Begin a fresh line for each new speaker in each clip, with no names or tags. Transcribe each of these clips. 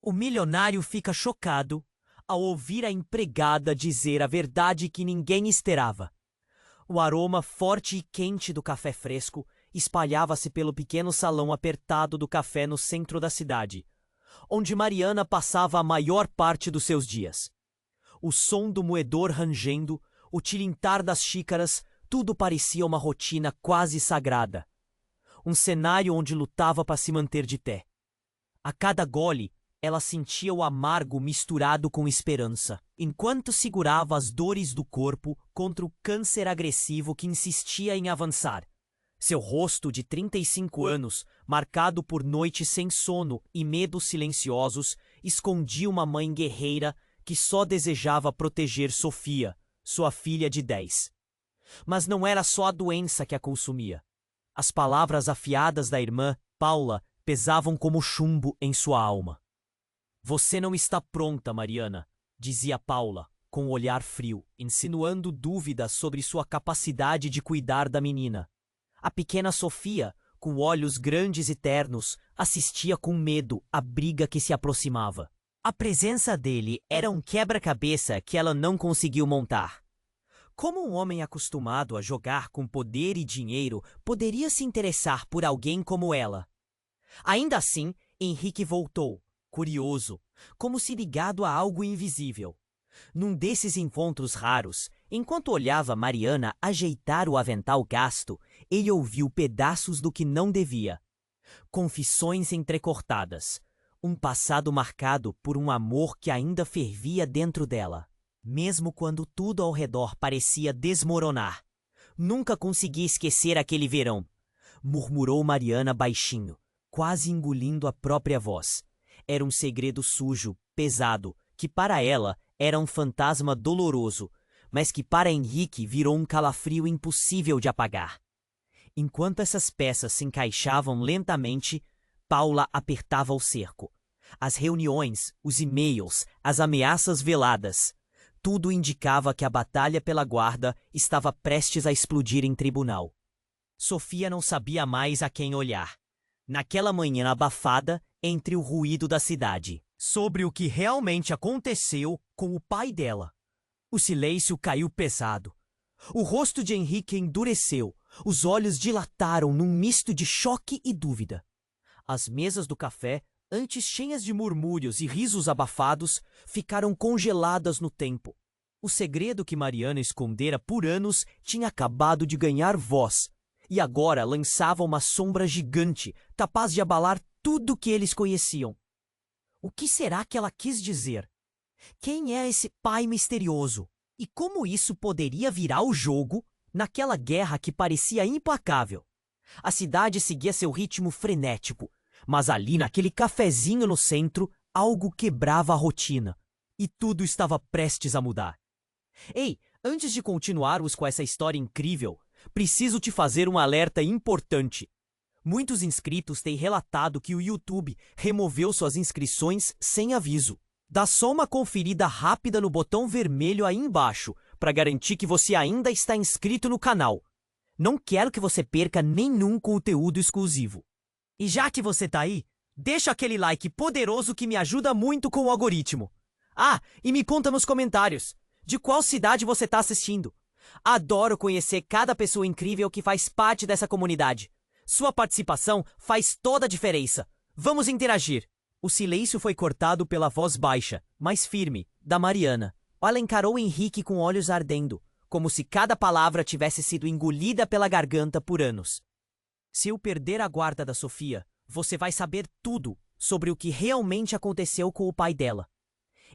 O milionário fica chocado ao ouvir a empregada dizer a verdade que ninguém esperava. O aroma forte e quente do café fresco espalhava-se pelo pequeno salão apertado do café no centro da cidade, onde Mariana passava a maior parte dos seus dias. O som do moedor rangendo, o tilintar das xícaras, tudo parecia uma rotina quase sagrada. Um cenário onde lutava para se manter de pé. A cada gole, ela sentia o amargo misturado com esperança, enquanto segurava as dores do corpo contra o câncer agressivo que insistia em avançar. Seu rosto de 35 anos, marcado por noites sem sono e medos silenciosos, escondia uma mãe guerreira que só desejava proteger Sofia, sua filha de 10. Mas não era só a doença que a consumia. As palavras afiadas da irmã, Paula, pesavam como chumbo em sua alma. Você não está pronta, Mariana, dizia Paula, com um olhar frio, insinuando dúvidas sobre sua capacidade de cuidar da menina. A pequena Sofia, com olhos grandes e ternos, assistia com medo à briga que se aproximava. A presença dele era um quebra-cabeça que ela não conseguiu montar. Como um homem acostumado a jogar com poder e dinheiro poderia se interessar por alguém como ela? Ainda assim, Henrique voltou, curioso, como se ligado a algo invisível. Num desses encontros raros, enquanto olhava Mariana ajeitar o avental gasto, ele ouviu pedaços do que não devia. Confissões entrecortadas. Um passado marcado por um amor que ainda fervia dentro dela. Mesmo quando tudo ao redor parecia desmoronar. Nunca consegui esquecer aquele verão, murmurou Mariana baixinho, quase engolindo a própria voz. Era um segredo sujo, pesado, que para ela era um fantasma doloroso, mas que para Henrique virou um calafrio impossível de apagar. Enquanto essas peças se encaixavam lentamente, Paula apertava o cerco. As reuniões, os e-mails, as ameaças veladas. Tudo indicava que a batalha pela guarda estava prestes a explodir em tribunal. Sofia não sabia mais a quem olhar. Naquela manhã abafada, entre o ruído da cidade, sobre o que realmente aconteceu com o pai dela. O silêncio caiu pesado. O rosto de Henrique endureceu, os olhos dilataram num misto de choque e dúvida. As mesas do café, antes cheias de murmúrios e risos abafados, ficaram congeladas no tempo. O segredo que Mariana escondera por anos tinha acabado de ganhar voz, e agora lançava uma sombra gigante, capaz de abalar tudo que eles conheciam. O que será que ela quis dizer? Quem é esse pai misterioso? E como isso poderia virar o jogo naquela guerra que parecia implacável? A cidade seguia seu ritmo frenético, mas ali naquele cafezinho no centro, algo quebrava a rotina. E tudo estava prestes a mudar. Ei, antes de continuarmos com essa história incrível, preciso te fazer um alerta importante. Muitos inscritos têm relatado que o YouTube removeu suas inscrições sem aviso. Dá só uma conferida rápida no botão vermelho aí embaixo para garantir que você ainda está inscrito no canal. Não quero que você perca nenhum conteúdo exclusivo. E já que você tá aí, deixa aquele like poderoso que me ajuda muito com o algoritmo. Ah, e me conta nos comentários, de qual cidade você tá assistindo. Adoro conhecer cada pessoa incrível que faz parte dessa comunidade. Sua participação faz toda a diferença. Vamos interagir. O silêncio foi cortado pela voz baixa, mas firme, da Mariana. Ela encarou Henrique com olhos ardendo, como se cada palavra tivesse sido engolida pela garganta por anos. Se eu perder a guarda da Sofia, você vai saber tudo sobre o que realmente aconteceu com o pai dela.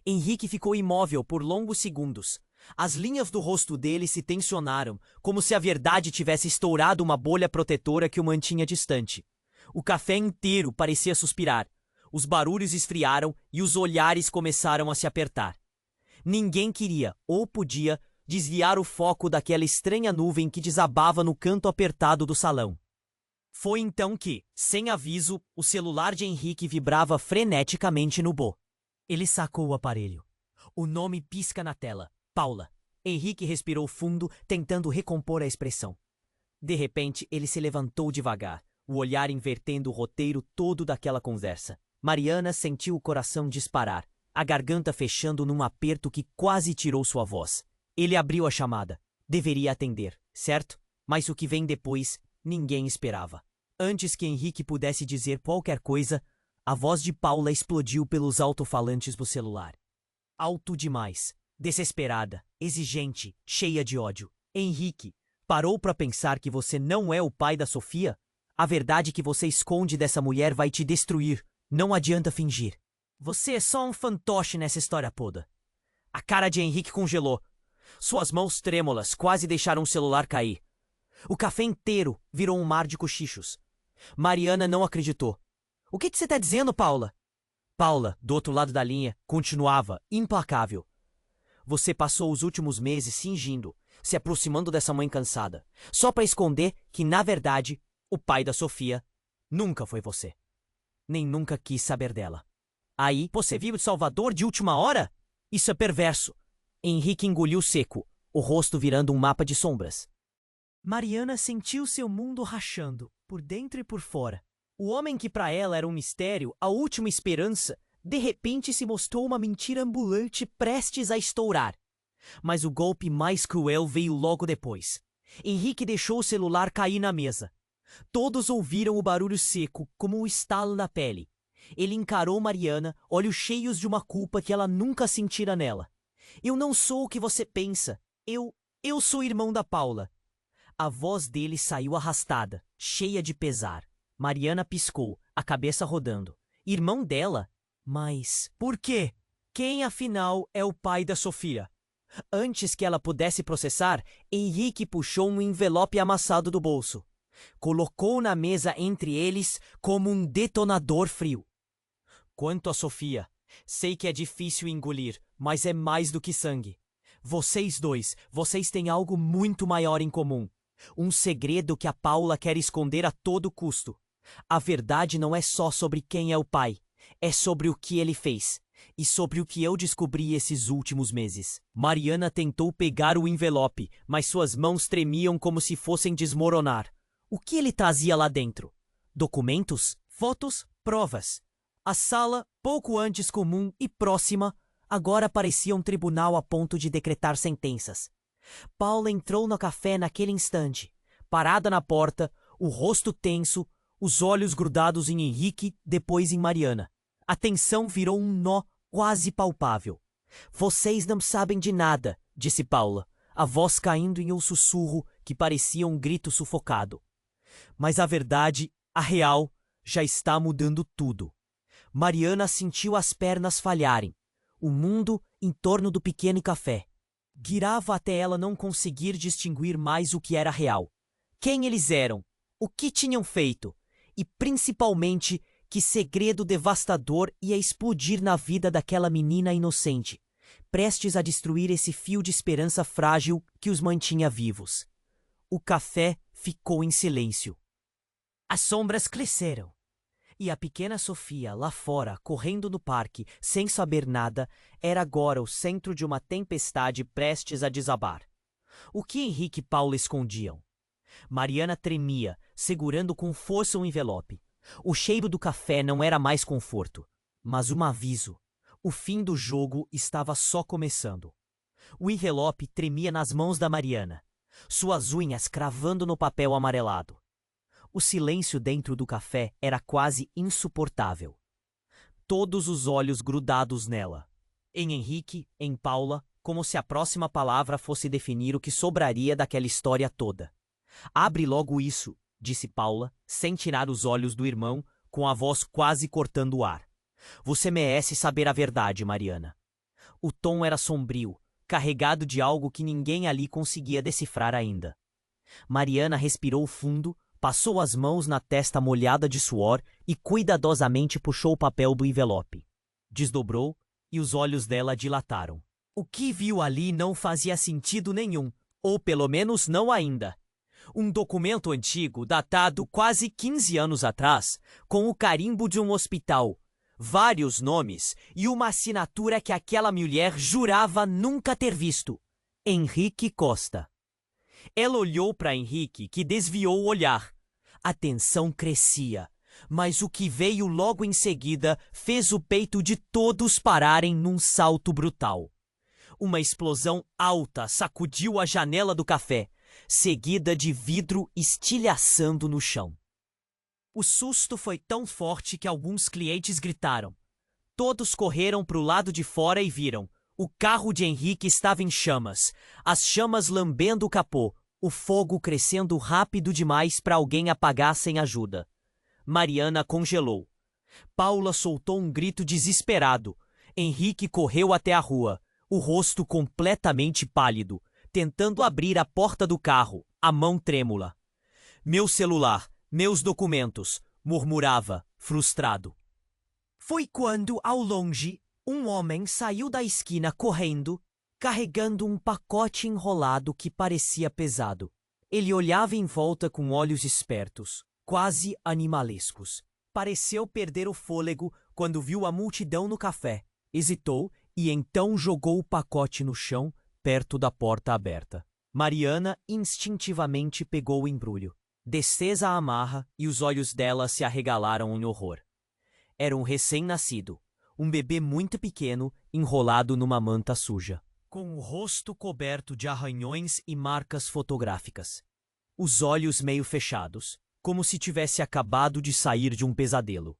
Henrique ficou imóvel por longos segundos. As linhas do rosto dele se tensionaram, como se a verdade tivesse estourado uma bolha protetora que o mantinha distante. O café inteiro parecia suspirar. Os barulhos esfriaram e os olhares começaram a se apertar. Ninguém queria, ou podia, desviar o foco daquela estranha nuvem que desabava no canto apertado do salão. Foi então que, sem aviso, o celular de Henrique vibrava freneticamente no bo. Ele sacou o aparelho. O nome pisca na tela. Paula. Henrique respirou fundo, tentando recompor a expressão. De repente, ele se levantou devagar, o olhar invertendo o roteiro todo daquela conversa. Mariana sentiu o coração disparar, a garganta fechando num aperto que quase tirou sua voz. Ele abriu a chamada. Deveria atender, certo? Mas o que vem depois, ninguém esperava. Antes que Henrique pudesse dizer qualquer coisa, a voz de Paula explodiu pelos alto-falantes do celular. Alto demais, desesperada, exigente, cheia de ódio. Henrique, parou para pensar que você não é o pai da Sofia? A verdade que você esconde dessa mulher vai te destruir. Não adianta fingir. Você é só um fantoche nessa história toda. A cara de Henrique congelou. Suas mãos trêmulas quase deixaram o celular cair. O café inteiro virou um mar de cochichos. Mariana não acreditou. O que você tá dizendo, Paula? Paula, do outro lado da linha, continuava implacável. Você passou os últimos meses fingindo, se aproximando dessa mãe cansada, só para esconder que, na verdade, o pai da Sofia nunca foi você. Nem nunca quis saber dela. Aí, você viu o Salvador de última hora? Isso é perverso. Henrique engoliu seco, o rosto virando um mapa de sombras. Mariana sentiu seu mundo rachando, por dentro e por fora. O homem que para ela era um mistério, a última esperança, de repente se mostrou uma mentira ambulante prestes a estourar. Mas o golpe mais cruel veio logo depois. Henrique deixou o celular cair na mesa. Todos ouviram o barulho seco, como um estalo na pele. Ele encarou Mariana, olhos cheios de uma culpa que ela nunca sentira nela. Eu não sou o que você pensa. Eu sou irmão da Paula. A voz dele saiu arrastada, cheia de pesar. Mariana piscou, a cabeça rodando. Irmão dela? Mas por quê? Quem, afinal, é o pai da Sofia? Antes que ela pudesse processar, Henrique puxou um envelope amassado do bolso. Colocou na mesa entre eles como um detonador frio. Quanto a Sofia, sei que é difícil engolir, mas é mais do que sangue. Vocês dois, vocês têm algo muito maior em comum. Um segredo que a Paula quer esconder a todo custo. A verdade não é só sobre quem é o pai, é sobre o que ele fez. E sobre o que eu descobri esses últimos meses. Mariana tentou pegar o envelope, mas suas mãos tremiam como se fossem desmoronar. O que ele trazia lá dentro? Documentos? Fotos? Provas? A sala, pouco antes comum e próxima, agora parecia um tribunal a ponto de decretar sentenças. Paula entrou no café naquele instante, parada na porta, o rosto tenso, os olhos grudados em Henrique, depois em Mariana. A tensão virou um nó quase palpável. Vocês não sabem de nada, disse Paula, a voz caindo em um sussurro que parecia um grito sufocado. Mas a verdade, a real, já está mudando tudo. Mariana sentiu as pernas falharem. O mundo em torno do pequeno café girava até ela não conseguir distinguir mais o que era real. Quem eles eram? O que tinham feito? E, principalmente, que segredo devastador ia explodir na vida daquela menina inocente, prestes a destruir esse fio de esperança frágil que os mantinha vivos. O café ficou em silêncio. As sombras cresceram. E a pequena Sofia, lá fora, correndo no parque, sem saber nada, era agora o centro de uma tempestade prestes a desabar. O que Henrique e Paula escondiam? Mariana tremia, segurando com força o envelope. O cheiro do café não era mais conforto, mas um aviso. O fim do jogo estava só começando. O envelope tremia nas mãos da Mariana, suas unhas cravando no papel amarelado. O silêncio dentro do café era quase insuportável. Todos os olhos grudados nela. Em Henrique, em Paula, como se a próxima palavra fosse definir o que sobraria daquela história toda. Abre logo isso, disse Paula, sem tirar os olhos do irmão, com a voz quase cortando o ar. Você merece saber a verdade, Mariana. O tom era sombrio, carregado de algo que ninguém ali conseguia decifrar ainda. Mariana respirou fundo, passou as mãos na testa molhada de suor e cuidadosamente puxou o papel do envelope. Desdobrou e os olhos dela dilataram. O que viu ali não fazia sentido nenhum, ou pelo menos não ainda. Um documento antigo, datado quase 15 anos atrás, com o carimbo de um hospital, vários nomes e uma assinatura que aquela mulher jurava nunca ter visto. Henrique Costa. Ela olhou para Henrique, que desviou o olhar. A tensão crescia. Mas o que veio logo em seguida fez o peito de todos pararem num salto brutal. Uma explosão alta sacudiu a janela do café, seguida de vidro estilhaçando no chão. O susto foi tão forte que alguns clientes gritaram. Todos correram para o lado de fora e viram. O carro de Henrique estava em chamas, as chamas lambendo o capô, o fogo crescendo rápido demais para alguém apagar sem ajuda. Mariana congelou. Paula soltou um grito desesperado. Henrique correu até a rua, o rosto completamente pálido, tentando abrir a porta do carro, a mão trêmula. Meu celular, meus documentos, murmurava, frustrado. Foi quando, ao longe, um homem saiu da esquina correndo, carregando um pacote enrolado que parecia pesado. Ele olhava em volta com olhos espertos, quase animalescos. Pareceu perder o fôlego quando viu a multidão no café. Hesitou e então jogou o pacote no chão, perto da porta aberta. Mariana instintivamente pegou o embrulho. Desfez a amarra e os olhos dela se arregalaram em horror. Era um recém-nascido, um bebê muito pequeno, enrolado numa manta suja, com o rosto coberto de arranhões e marcas fotográficas. Os olhos meio fechados, como se tivesse acabado de sair de um pesadelo.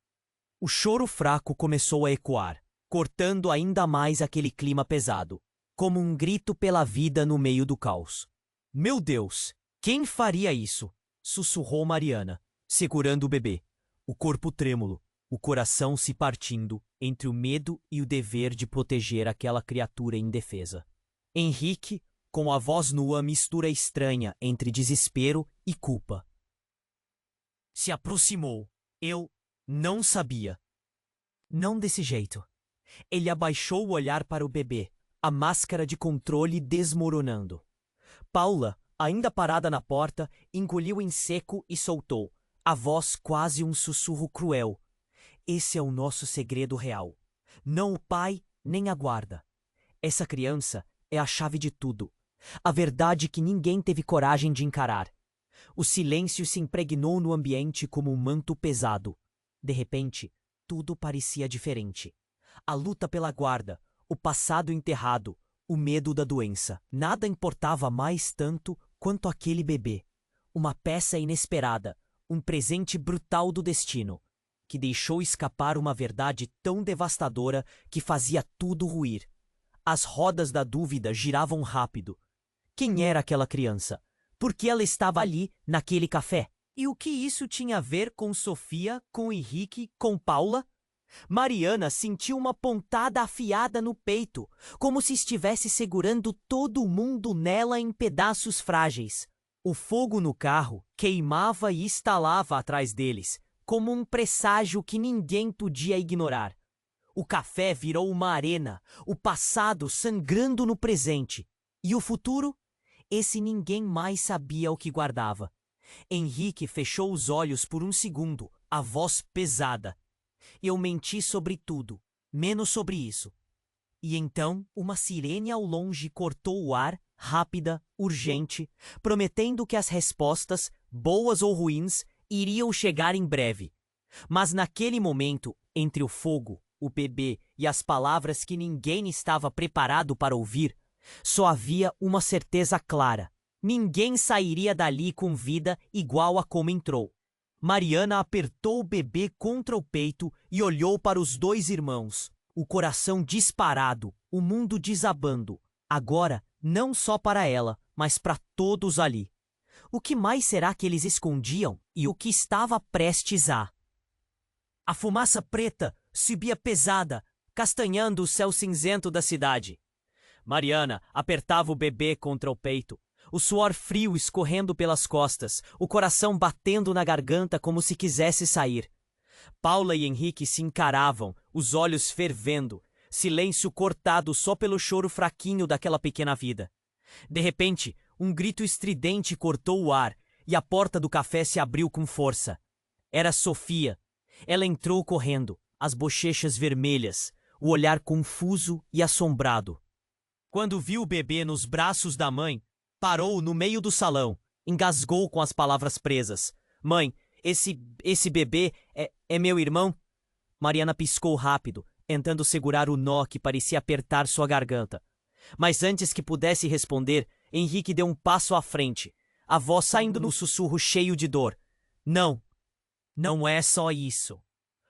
O choro fraco começou a ecoar, cortando ainda mais aquele clima pesado, como um grito pela vida no meio do caos. Meu Deus, quem faria isso? Sussurrou Mariana, segurando o bebê, o corpo trêmulo, o coração se partindo entre o medo e o dever de proteger aquela criatura indefesa. Henrique, com a voz nua, mistura estranha entre desespero e culpa. Se aproximou. Eu não sabia. Não desse jeito. Ele abaixou o olhar para o bebê, a máscara de controle desmoronando. Paula, ainda parada na porta, engoliu em seco e soltou, a voz quase um sussurro cruel. Esse é o nosso segredo real. Não o pai, nem a guarda. Essa criança é a chave de tudo. A verdade que ninguém teve coragem de encarar. O silêncio se impregnou no ambiente como um manto pesado. De repente, tudo parecia diferente. A luta pela guarda, o passado enterrado, o medo da doença. Nada importava mais tanto quanto aquele bebê. Uma peça inesperada, um presente brutal do destino, que deixou escapar uma verdade tão devastadora que fazia tudo ruir. As rodas da dúvida giravam rápido. Quem era aquela criança? Por que ela estava ali, naquele café? E o que isso tinha a ver com Sofia, com Henrique, com Paula? Mariana sentiu uma pontada afiada no peito, como se estivesse segurando todo o mundo nela em pedaços frágeis. O fogo no carro queimava e estalava atrás deles, como um presságio que ninguém podia ignorar. O café virou uma arena, o passado sangrando no presente. E o futuro? Esse ninguém mais sabia o que guardava. Henrique fechou os olhos por um segundo, a voz pesada. Eu menti sobre tudo, menos sobre isso. E então, uma sirene ao longe cortou o ar, rápida, urgente, prometendo que as respostas, boas ou ruins, iriam chegar em breve. Mas naquele momento, entre o fogo, o bebê e as palavras que ninguém estava preparado para ouvir, só havia uma certeza clara. Ninguém sairia dali com vida igual a como entrou. Mariana apertou o bebê contra o peito e olhou para os dois irmãos, o coração disparado, o mundo desabando. Agora, não só para ela, mas para todos ali. O que mais será que eles escondiam e o que estava prestes a? A fumaça preta subia pesada, castanhando o céu cinzento da cidade. Mariana apertava o bebê contra o peito, o suor frio escorrendo pelas costas, o coração batendo na garganta como se quisesse sair. Paula e Henrique se encaravam, os olhos fervendo, silêncio cortado só pelo choro fraquinho daquela pequena vida. De repente, um grito estridente cortou o ar e a porta do café se abriu com força. Era Sofia. Ela entrou correndo, as bochechas vermelhas, o olhar confuso e assombrado. Quando viu o bebê nos braços da mãe, parou no meio do salão, engasgou com as palavras presas. Mãe, Esse bebê é meu irmão? Mariana piscou rápido, tentando segurar o nó que parecia apertar sua garganta. Mas antes que pudesse responder, Henrique deu um passo à frente, a voz saindo num sussurro cheio de dor. Não, não é só isso.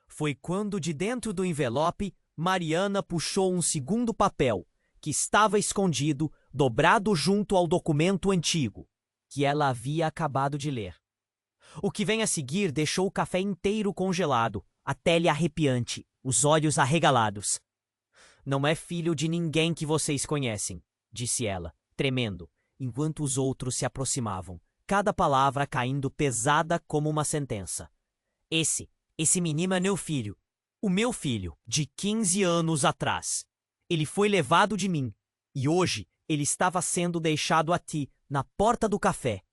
Foi quando, de dentro do envelope, Mariana puxou um segundo papel, que estava escondido, dobrado junto ao documento antigo, que ela havia acabado de ler. O que vem a seguir deixou o café inteiro congelado, a pele arrepiante, os olhos arregalados. Não é filho de ninguém que vocês conhecem, disse ela, tremendo, enquanto os outros se aproximavam, cada palavra caindo pesada como uma sentença. Esse menino é meu filho. O meu filho, de 15 anos atrás. Ele foi levado de mim, e hoje ele estava sendo deixado a ti, na porta do café.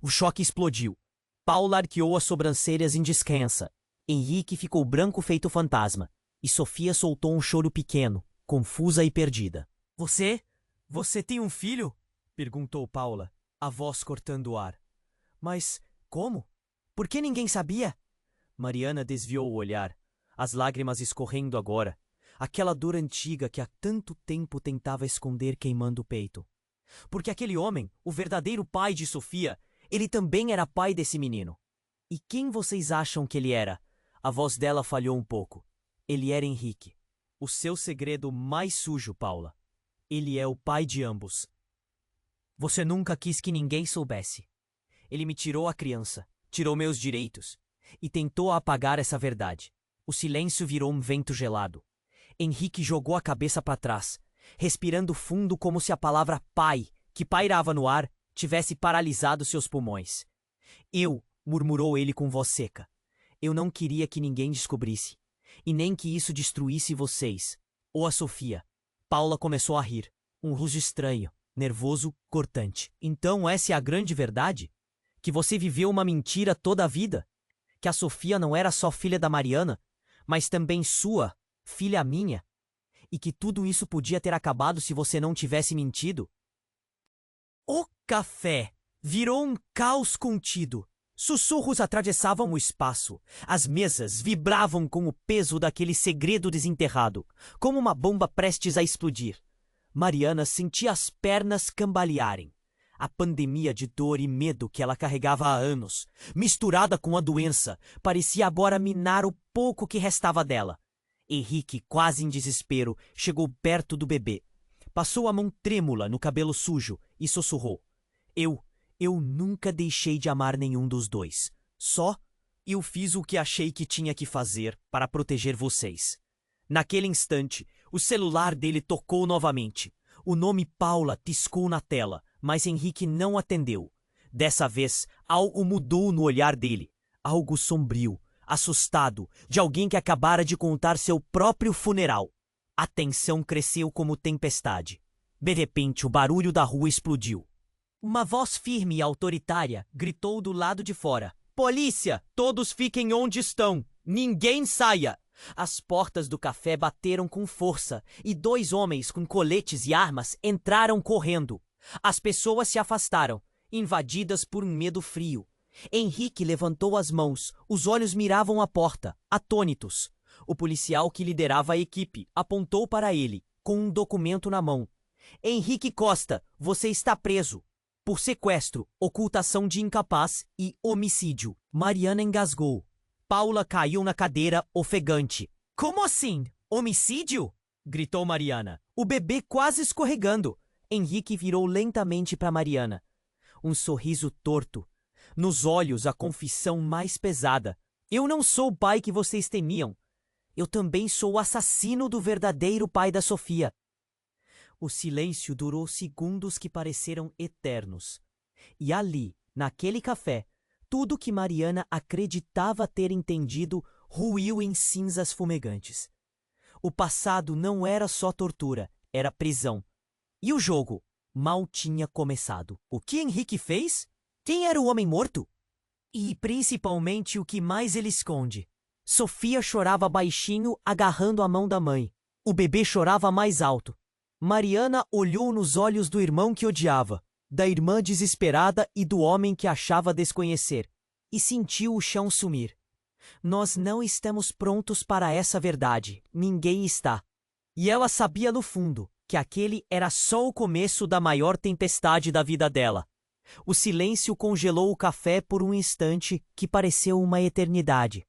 O choque explodiu. Paula arqueou as sobrancelhas em descrença. Henrique ficou branco feito fantasma, e Sofia soltou um choro pequeno, confusa e perdida. Você tem um filho? Perguntou Paula, a voz cortando o ar. Mas como? Por que ninguém sabia? Mariana desviou o olhar, as lágrimas escorrendo agora, aquela dor antiga que há tanto tempo tentava esconder queimando o peito. Porque aquele homem, o verdadeiro pai de Sofia, ele também era pai desse menino. E quem vocês acham que ele era? A voz dela falhou um pouco. Ele era Henrique. O seu segredo mais sujo, Paula. Ele é o pai de ambos. Você nunca quis que ninguém soubesse. Ele me tirou a criança, tirou meus direitos, e tentou apagar essa verdade. O silêncio virou um vento gelado. Henrique jogou a cabeça para trás, respirando fundo como se a palavra pai, que pairava no ar, tivesse paralisado seus pulmões. Murmurou ele com voz seca. Eu não queria que ninguém descobrisse, e nem que isso destruísse vocês, ou a Sofia. Paula começou a rir, um riso estranho, nervoso, cortante. Então essa é a grande verdade? Que você viveu uma mentira toda a vida? Que a Sofia não era só filha da Mariana, mas também sua, filha minha? E que tudo isso podia ter acabado se você não tivesse mentido? O café virou um caos contido. Sussurros atravessavam o espaço. As mesas vibravam com o peso daquele segredo desenterrado, como uma bomba prestes a explodir. Mariana sentia as pernas cambalearem. A pandemia de dor e medo que ela carregava há anos, misturada com a doença, parecia agora minar o pouco que restava dela. Henrique, quase em desespero, chegou perto do bebê. Passou a mão trêmula no cabelo sujo e sussurrou. Eu nunca deixei de amar nenhum dos dois. Só eu fiz o que achei que tinha que fazer para proteger vocês. Naquele instante, o celular dele tocou novamente. O nome Paula piscou na tela, mas Henrique não atendeu. Dessa vez, algo mudou no olhar dele. Algo sombrio, assustado, de alguém que acabara de contar seu próprio funeral. A tensão cresceu como tempestade. De repente, o barulho da rua explodiu. Uma voz firme e autoritária gritou do lado de fora. Polícia! Todos fiquem onde estão! Ninguém saia! As portas do café bateram com força e 2 homens com coletes e armas entraram correndo. As pessoas se afastaram, invadidas por um medo frio. Henrique levantou as mãos, os olhos miravam a porta, atônitos. O policial que liderava a equipe apontou para ele, com um documento na mão. Henrique Costa, você está preso. Por sequestro, ocultação de incapaz e homicídio. Mariana engasgou. Paula caiu na cadeira, ofegante. Como assim? Homicídio? Gritou Mariana, o bebê quase escorregando. Henrique virou lentamente para Mariana. Um sorriso torto. Nos olhos, a confissão mais pesada. Eu não sou o pai que vocês temiam. Eu também sou o assassino do verdadeiro pai da Sofia. O silêncio durou segundos que pareceram eternos. E ali, naquele café, tudo que Mariana acreditava ter entendido ruiu em cinzas fumegantes. O passado não era só tortura, era prisão. E o jogo mal tinha começado. O que Henrique fez? Quem era o homem morto? E, principalmente, o que mais ele esconde? Sofia chorava baixinho, agarrando a mão da mãe. O bebê chorava mais alto. Mariana olhou nos olhos do irmão que odiava, da irmã desesperada e do homem que achava desconhecer. e sentiu o chão sumir. Nós não estamos prontos para essa verdade. Ninguém está. E ela sabia no fundo que aquele era só o começo da maior tempestade da vida dela. O silêncio congelou o café por um instante que pareceu uma eternidade.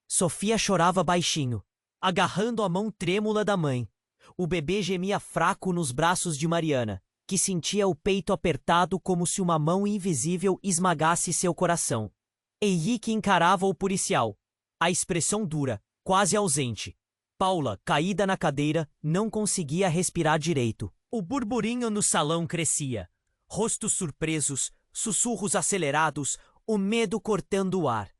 Sofia chorava baixinho, agarrando a mão trêmula da mãe. O bebê gemia fraco nos braços de Mariana, que sentia o peito apertado como se uma mão invisível esmagasse seu coração. Henrique encarava o policial, a expressão dura, quase ausente. Paula, caída na cadeira, não conseguia respirar direito. O burburinho no salão crescia. Rostos surpresos, sussurros acelerados, o medo cortando o ar.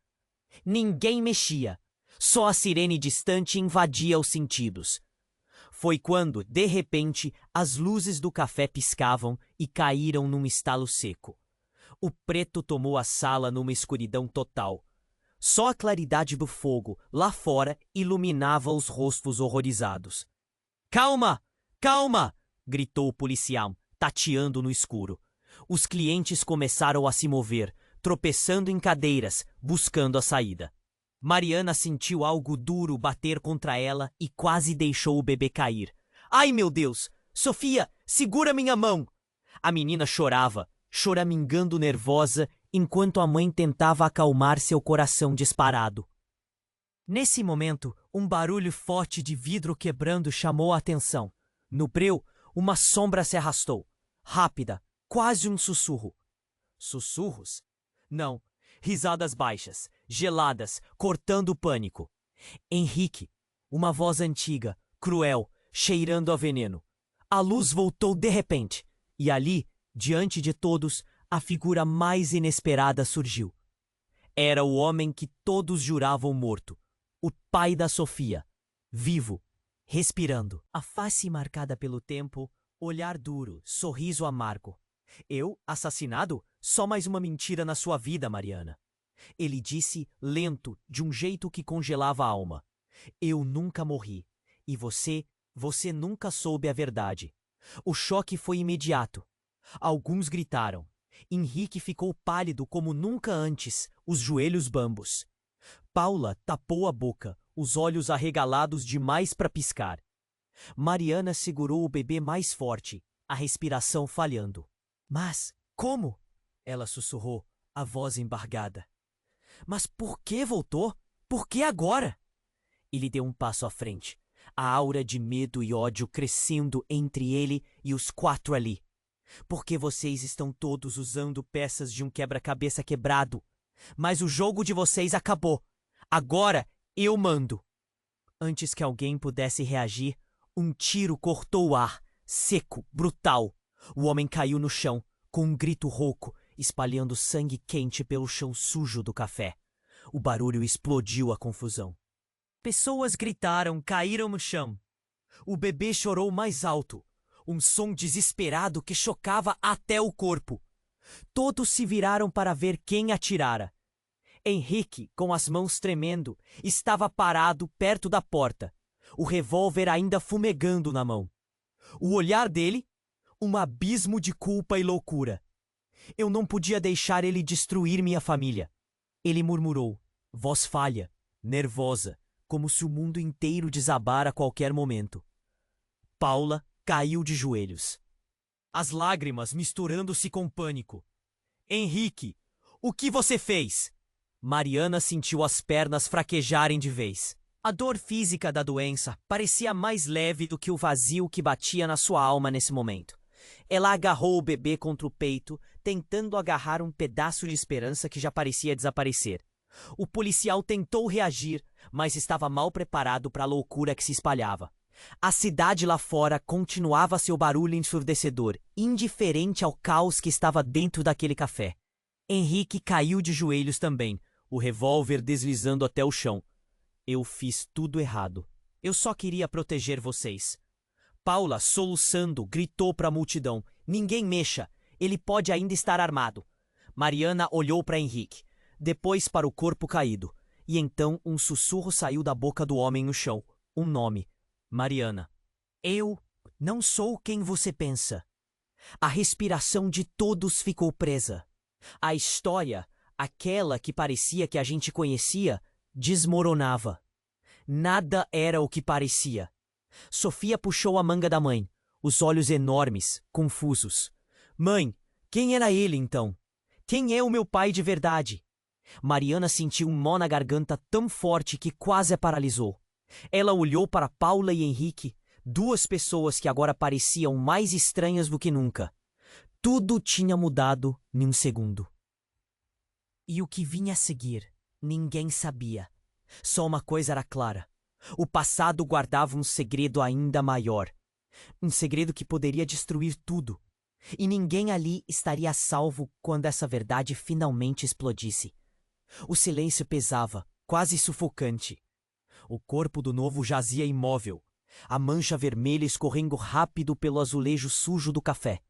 Ninguém mexia. Só a sirene distante invadia os sentidos. Foi quando, de repente, as luzes do café piscavam e caíram num estalo seco. O preto tomou a sala numa escuridão total. Só a claridade do fogo, lá fora, iluminava os rostos horrorizados. "Calma! Calma!" gritou o policial, tateando no escuro. Os clientes começaram a se mover, tropeçando em cadeiras, buscando a saída. Mariana sentiu algo duro bater contra ela e quase deixou o bebê cair. "Ai, meu Deus! Sofia, segura minha mão!" A menina chorava, choramingando nervosa, enquanto a mãe tentava acalmar seu coração disparado. Nesse momento, um barulho forte de vidro quebrando chamou a atenção. No breu, uma sombra se arrastou, rápida, quase um sussurro. Sussurros? Não, risadas baixas, geladas, cortando o pânico. Henrique, uma voz antiga, cruel, cheirando a veneno. A luz voltou de repente, e ali, diante de todos, a figura mais inesperada surgiu. Era o homem que todos juravam morto, o pai da Sofia, vivo, respirando. A face marcada pelo tempo, olhar duro, sorriso amargo. "Eu, assassinado? Só mais uma mentira na sua vida, Mariana." Ele disse, lento, de um jeito que congelava a alma. "Eu nunca morri. E você nunca soube a verdade." O choque foi imediato. Alguns gritaram. Henrique ficou pálido como nunca antes, os joelhos bambos. Paula tapou a boca, os olhos arregalados demais para piscar. Mariana segurou o bebê mais forte, a respiração falhando. "Mas como?" ela sussurrou, a voz embargada. "Mas por que voltou? Por que agora?" Ele deu um passo à frente, a aura de medo e ódio crescendo entre ele e os quatro ali. "Porque vocês estão todos usando peças de um quebra-cabeça quebrado. Mas o jogo de vocês acabou. Agora eu mando." Antes que alguém pudesse reagir, um tiro cortou o ar, seco, brutal. O homem caiu no chão, com um grito rouco, espalhando sangue quente pelo chão sujo do café. O barulho explodiu a confusão. Pessoas gritaram, caíram no chão. O bebê chorou mais alto, um som desesperado que chocava até o corpo. Todos se viraram para ver quem atirara. Henrique, com as mãos tremendo, estava parado perto da porta, o revólver ainda fumegando na mão. O olhar dele, um abismo de culpa e loucura. "Eu não podia deixar ele destruir minha família." Ele murmurou, voz falha, nervosa, como se o mundo inteiro desabara a qualquer momento. Paula caiu de joelhos, as lágrimas misturando-se com pânico. "Henrique, o que você fez?" Mariana sentiu as pernas fraquejarem de vez. A dor física da doença parecia mais leve do que o vazio que batia na sua alma nesse momento. Ela agarrou o bebê contra o peito, tentando agarrar um pedaço de esperança que já parecia desaparecer. O policial tentou reagir, mas estava mal preparado para a loucura que se espalhava. A cidade lá fora continuava seu barulho ensurdecedor, indiferente ao caos que estava dentro daquele café. Henrique caiu de joelhos também, o revólver deslizando até o chão. "Eu fiz tudo errado. Eu só queria proteger vocês." Paula, soluçando, gritou para a multidão, "Ninguém mexa, ele pode ainda estar armado." Mariana olhou para Henrique, depois para o corpo caído, e então um sussurro saiu da boca do homem no chão. Um nome. Mariana. "Eu não sou quem você pensa." A respiração de todos ficou presa. A história, aquela que parecia que a gente conhecia, desmoronava. Nada era o que parecia. Sofia puxou a manga da mãe, os olhos enormes, confusos. Mãe, quem era ele então? Quem é o meu pai de verdade? Mariana sentiu um nó na garganta tão forte que quase a paralisou. Ela olhou para Paula e Henrique, duas pessoas que agora pareciam mais estranhas do que nunca. Tudo tinha mudado em um segundo. E o que vinha a seguir, ninguém sabia. Só uma coisa era clara. O passado guardava um segredo ainda maior. Um segredo que poderia destruir tudo. E ninguém ali estaria a salvo quando essa verdade finalmente explodisse. O silêncio pesava, quase sufocante. O corpo do novo jazia imóvel, a mancha vermelha escorrendo rápido pelo azulejo sujo do café.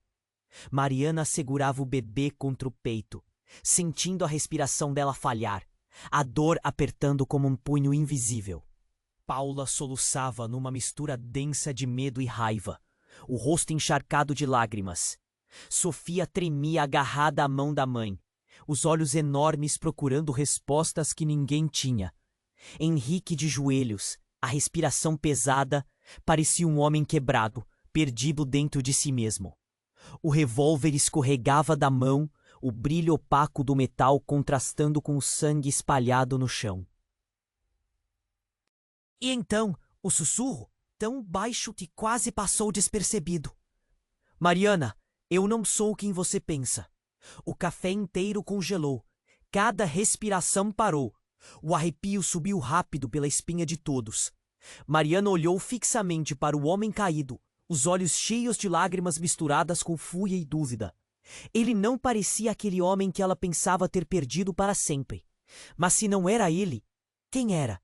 Mariana segurava o bebê contra o peito, sentindo a respiração dela falhar, a dor apertando como um punho invisível. Paula soluçava numa mistura densa de medo e raiva, o rosto encharcado de lágrimas. Sofia tremia agarrada à mão da mãe, os olhos enormes procurando respostas que ninguém tinha. Henrique de joelhos, a respiração pesada, parecia um homem quebrado, perdido dentro de si mesmo. O revólver escorregava da mão, o brilho opaco do metal contrastando com o sangue espalhado no chão. E então, o sussurro, tão baixo que quase passou despercebido. Mariana, eu não sou quem você pensa. O café inteiro congelou. Cada respiração parou. O arrepio subiu rápido pela espinha de todos. Mariana olhou fixamente para o homem caído, os olhos cheios de lágrimas misturadas com fúria e dúvida. Ele não parecia aquele homem que ela pensava ter perdido para sempre. Mas se não era ele, quem era?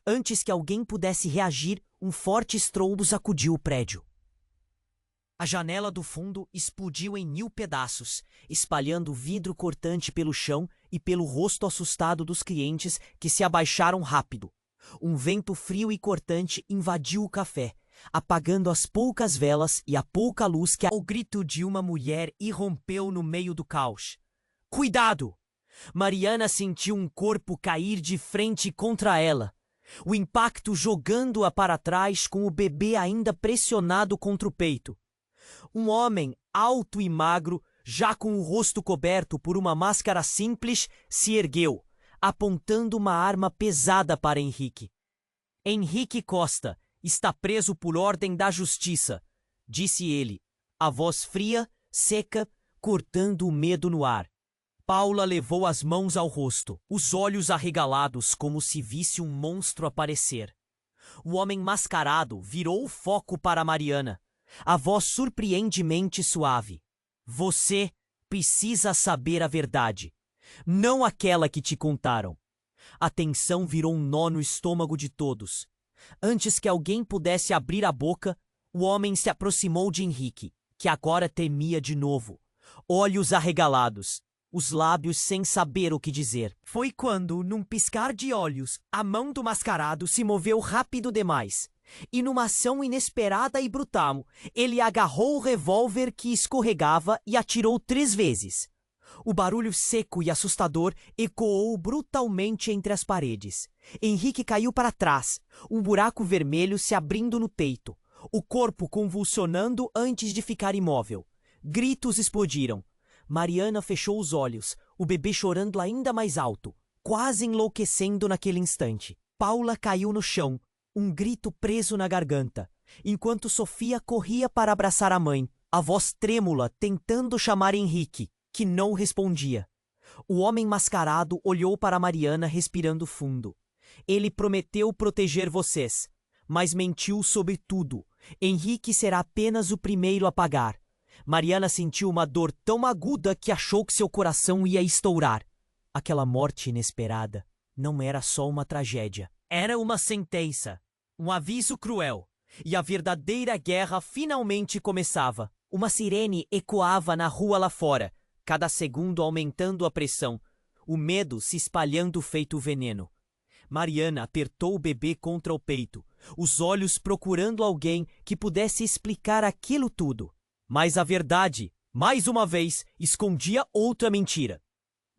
Antes que alguém pudesse reagir, um forte estrondo sacudiu o prédio. A janela do fundo explodiu em 1000 pedaços, espalhando vidro cortante pelo chão e pelo rosto assustado dos clientes que se abaixaram rápido. Um vento frio e cortante invadiu o café, apagando as poucas velas e a pouca luz que o grito de uma mulher irrompeu no meio do caos. Cuidado! Mariana sentiu um corpo cair de frente contra ela, o impacto jogando-a para trás com o bebê ainda pressionado contra o peito. Um homem alto e magro, já com o rosto coberto por uma máscara simples, se ergueu, apontando uma arma pesada para Henrique. Henrique Costa está preso por ordem da justiça, disse ele, a voz fria, seca, cortando o medo no ar. Paula levou as mãos ao rosto, os olhos arregalados como se visse um monstro aparecer. O homem mascarado virou o foco para Mariana, a voz surpreendentemente suave. Você precisa saber a verdade, não aquela que te contaram. A tensão virou um nó no estômago de todos. Antes que alguém pudesse abrir a boca, o homem se aproximou de Henrique, que agora temia de novo, olhos arregalados, os lábios sem saber o que dizer. Foi quando, num piscar de olhos, a mão do mascarado se moveu rápido demais. E numa ação inesperada e brutal, ele agarrou o revólver que escorregava e atirou 3 vezes. O barulho seco e assustador ecoou brutalmente entre as paredes. Henrique caiu para trás, um buraco vermelho se abrindo no peito, o corpo convulsionando antes de ficar imóvel. Gritos explodiram. Mariana fechou os olhos, o bebê chorando ainda mais alto, quase enlouquecendo naquele instante. Paula caiu no chão, um grito preso na garganta, enquanto Sofia corria para abraçar a mãe, a voz trêmula tentando chamar Henrique, que não respondia. O homem mascarado olhou para Mariana respirando fundo. Ele prometeu proteger vocês, mas mentiu sobre tudo. Henrique será apenas o primeiro a pagar. Mariana sentiu uma dor tão aguda que achou que seu coração ia estourar. Aquela morte inesperada não era só uma tragédia. Era uma sentença, um aviso cruel. E a verdadeira guerra finalmente começava. Uma sirene ecoava na rua lá fora, cada segundo aumentando a pressão, o medo se espalhando feito veneno. Mariana apertou o bebê contra o peito, os olhos procurando alguém que pudesse explicar aquilo tudo. Mas a verdade, mais uma vez, escondia outra mentira.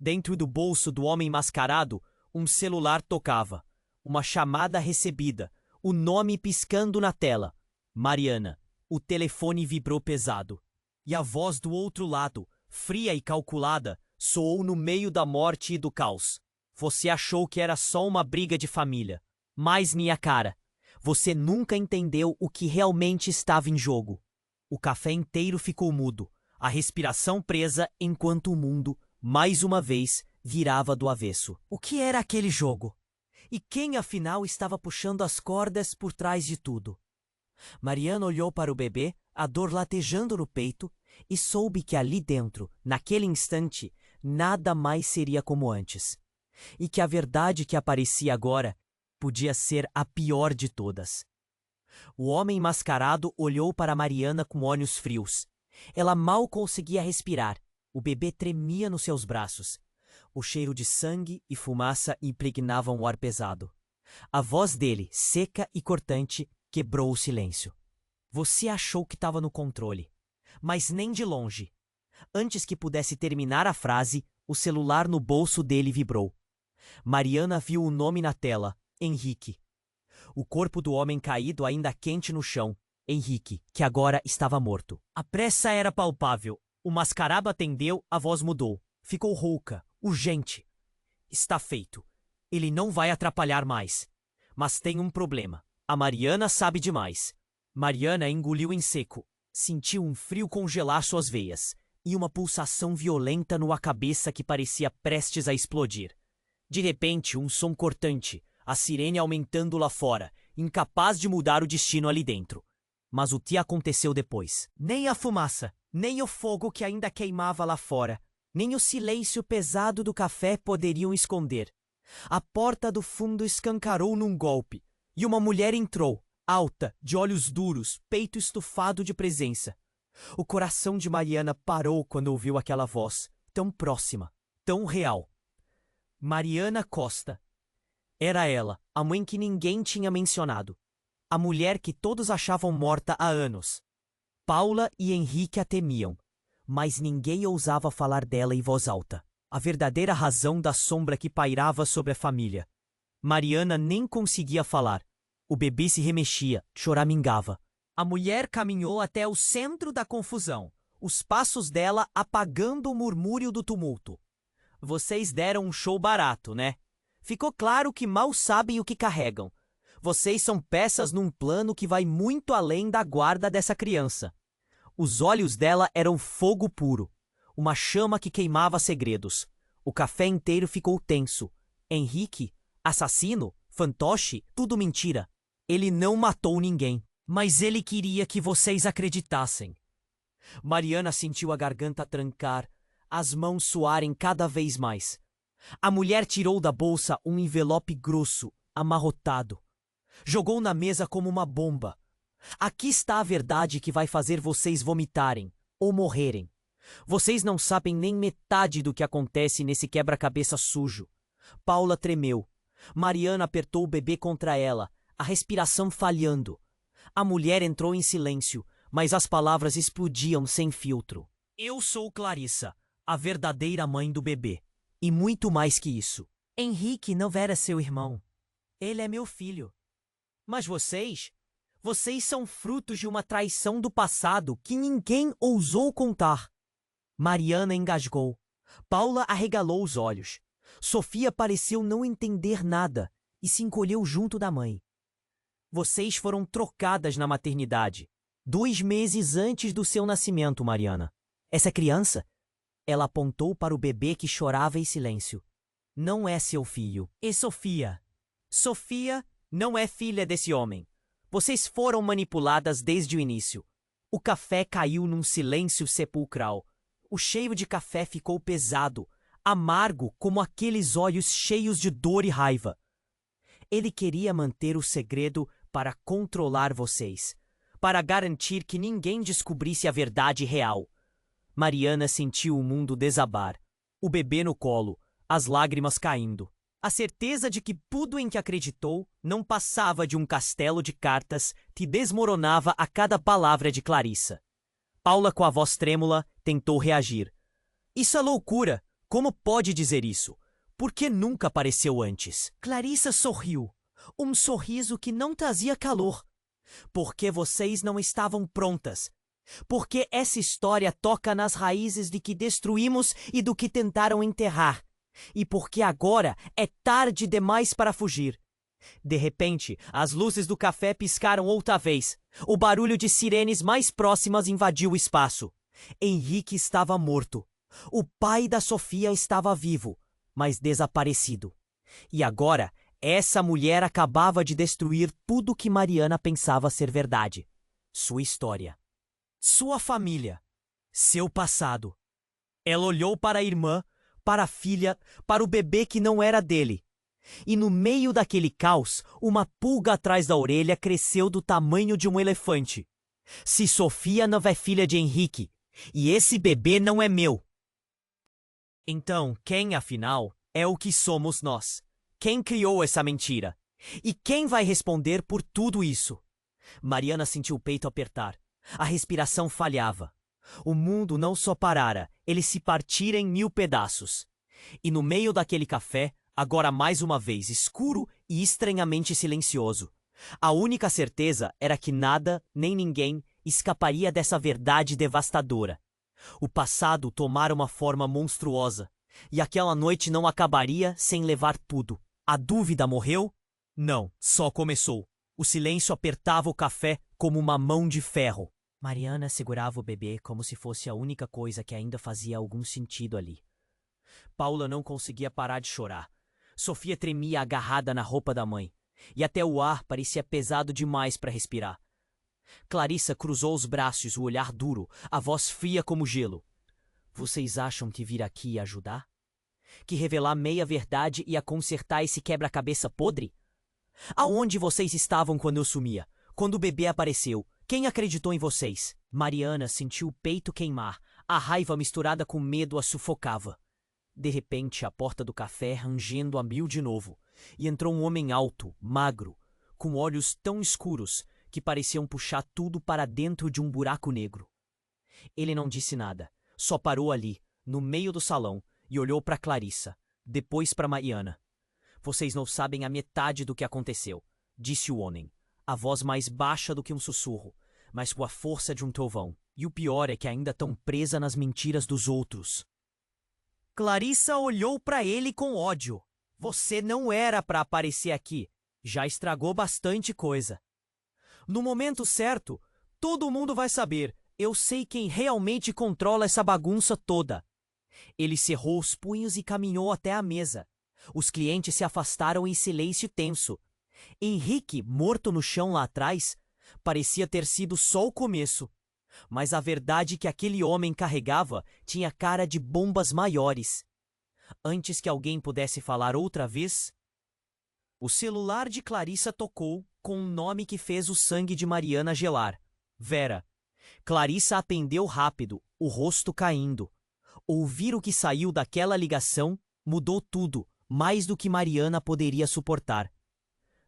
Dentro do bolso do homem mascarado, um celular tocava. Uma chamada recebida, o nome piscando na tela. Mariana. O telefone vibrou pesado. E a voz do outro lado, fria e calculada, soou no meio da morte e do caos. Você achou que era só uma briga de família. Mas, minha cara, você nunca entendeu o que realmente estava em jogo. O café inteiro ficou mudo, a respiração presa enquanto o mundo, mais uma vez, virava do avesso. O que era aquele jogo? E quem, afinal, estava puxando as cordas por trás de tudo? Mariana olhou para o bebê, a dor latejando no peito, e soube que ali dentro, naquele instante, nada mais seria como antes. E que a verdade que aparecia agora podia ser a pior de todas. O homem mascarado olhou para Mariana com olhos frios. Ela mal conseguia respirar. O bebê tremia nos seus braços. O cheiro de sangue e fumaça impregnavam o ar pesado. A voz dele, seca e cortante, quebrou o silêncio. Você achou que estava no controle, mas nem de longe. Antes que pudesse terminar a frase, o celular no bolso dele vibrou. Mariana viu o nome na tela, Henrique. O corpo do homem caído ainda quente no chão. Henrique, que agora estava morto. A pressa era palpável. O mascarado atendeu, a voz mudou. Ficou rouca, urgente. Está feito. Ele não vai atrapalhar mais. Mas tem um problema. A Mariana sabe demais. Mariana engoliu em seco. Sentiu um frio congelar suas veias e uma pulsação violenta na cabeça que parecia prestes a explodir. De repente, um som cortante, a sirene aumentando lá fora, incapaz de mudar o destino ali dentro. Mas o que aconteceu depois? Nem a fumaça, nem o fogo que ainda queimava lá fora, nem o silêncio pesado do café poderiam esconder. A porta do fundo escancarou num golpe, e uma mulher entrou, alta, de olhos duros, peito estufado de presença. O coração de Mariana parou quando ouviu aquela voz, tão próxima, tão real. Mariana Costa. Era ela, a mãe que ninguém tinha mencionado. A mulher que todos achavam morta há anos. Paula e Henrique a temiam, mas ninguém ousava falar dela em voz alta. A verdadeira razão da sombra que pairava sobre a família. Mariana nem conseguia falar. O bebê se remexia, choramingava. A mulher caminhou até o centro da confusão, os passos dela apagando o murmúrio do tumulto. Vocês deram um show barato, né? Ficou claro que mal sabem o que carregam. Vocês são peças num plano que vai muito além da guarda dessa criança. Os olhos dela eram fogo puro, uma chama que queimava segredos. O café inteiro ficou tenso. Henrique, assassino, fantoche, tudo mentira. Ele não matou ninguém, mas ele queria que vocês acreditassem. Mariana sentiu a garganta trancar, as mãos suarem cada vez mais. A mulher tirou da bolsa um envelope grosso, amarrotado. Jogou na mesa como uma bomba. Aqui está a verdade que vai fazer vocês vomitarem ou morrerem. Vocês não sabem nem metade do que acontece nesse quebra-cabeça sujo. Paula tremeu. Mariana apertou o bebê contra ela, a respiração falhando. A mulher entrou em silêncio, mas as palavras explodiam sem filtro. Eu sou Clarissa, a verdadeira mãe do bebê. E muito mais que isso. Henrique não era seu irmão. Ele é meu filho. Mas vocês são frutos de uma traição do passado que ninguém ousou contar. Mariana engasgou. Paula arregalou os olhos. Sofia pareceu não entender nada e se encolheu junto da mãe. Vocês foram trocadas na maternidade, 2 meses antes do seu nascimento, Mariana. Essa criança, ela apontou para o bebê que chorava em silêncio, não é seu filho. E Sofia? Sofia não é filha desse homem. Vocês foram manipuladas desde o início. O café caiu num silêncio sepulcral. O cheiro de café ficou pesado, amargo como aqueles olhos cheios de dor e raiva. Ele queria manter o segredo para controlar vocês, para garantir que ninguém descobrisse a verdade real. Mariana sentiu o mundo desabar, o bebê no colo, as lágrimas caindo. A certeza de que tudo em que acreditou não passava de um castelo de cartas que desmoronava a cada palavra de Clarissa. Paula, com a voz trêmula, tentou reagir. Isso é loucura! Como pode dizer isso? Por que nunca apareceu antes? Clarissa sorriu. Um sorriso que não trazia calor. Porque vocês não estavam prontas. Porque essa história toca nas raízes de que destruímos e do que tentaram enterrar. E porque agora é tarde demais para fugir. De repente, as luzes do café piscaram outra vez. O barulho de sirenes mais próximas invadiu o espaço. Henrique estava morto. O pai da Sofia estava vivo, mas desaparecido. E agora, essa mulher acabava de destruir tudo que Mariana pensava ser verdade. Sua história. Sua família. Seu passado. Ela olhou para a irmã, para a filha, para o bebê que não era dele. E no meio daquele caos, uma pulga atrás da orelha cresceu do tamanho de um elefante. Se Sofia não é filha de Henrique, e esse bebê não é meu. Então, quem, afinal, é o que somos nós? Quem criou essa mentira? E quem vai responder por tudo isso? Mariana sentiu o peito apertar. A respiração falhava. O mundo não só parara, ele se partira em 1000 pedaços. E no meio daquele café, agora mais uma vez escuro e estranhamente silencioso, a única certeza era que nada, nem ninguém, escaparia dessa verdade devastadora. O passado tomara uma forma monstruosa, e aquela noite não acabaria sem levar tudo. A dúvida morreu? Não, só começou. O silêncio apertava o café como uma mão de ferro. Mariana segurava o bebê como se fosse a única coisa que ainda fazia algum sentido ali. Paula não conseguia parar de chorar. Sofia tremia agarrada na roupa da mãe, e até o ar parecia pesado demais para respirar. Clarissa cruzou os braços, o olhar duro, a voz fria como gelo. Vocês acham que vir aqui ia ajudar? Que revelar meia verdade ia consertar esse quebra-cabeça podre? Aonde vocês estavam quando eu sumia? Quando o bebê apareceu? Quem acreditou em vocês? Mariana sentiu o peito queimar. A raiva misturada com medo a sufocava. De repente, a porta do café rangendo a 1000 de novo, e entrou um homem alto, magro, com olhos tão escuros que pareciam puxar tudo para dentro de um buraco negro. Ele não disse nada, só parou ali, no meio do salão, e olhou para Clarissa, depois para Mariana. Vocês não sabem a metade do que aconteceu, disse o homem, a voz mais baixa do que um sussurro, mas com a força de um trovão. E o pior é que ainda tão presa nas mentiras dos outros. Clarissa olhou para ele com ódio. Você não era para aparecer aqui. Já estragou bastante coisa. No momento certo, todo mundo vai saber. Eu sei quem realmente controla essa bagunça toda. Ele cerrou os punhos e caminhou até a mesa. Os clientes se afastaram em silêncio tenso. Henrique, morto no chão lá atrás, parecia ter sido só o começo. Mas a verdade que aquele homem carregava tinha cara de bombas maiores. Antes que alguém pudesse falar outra vez, o celular de Clarissa tocou com um nome que fez o sangue de Mariana gelar. Vera. Clarissa atendeu rápido, o rosto caindo. Ouvir o que saiu daquela ligação mudou tudo, mais do que Mariana poderia suportar.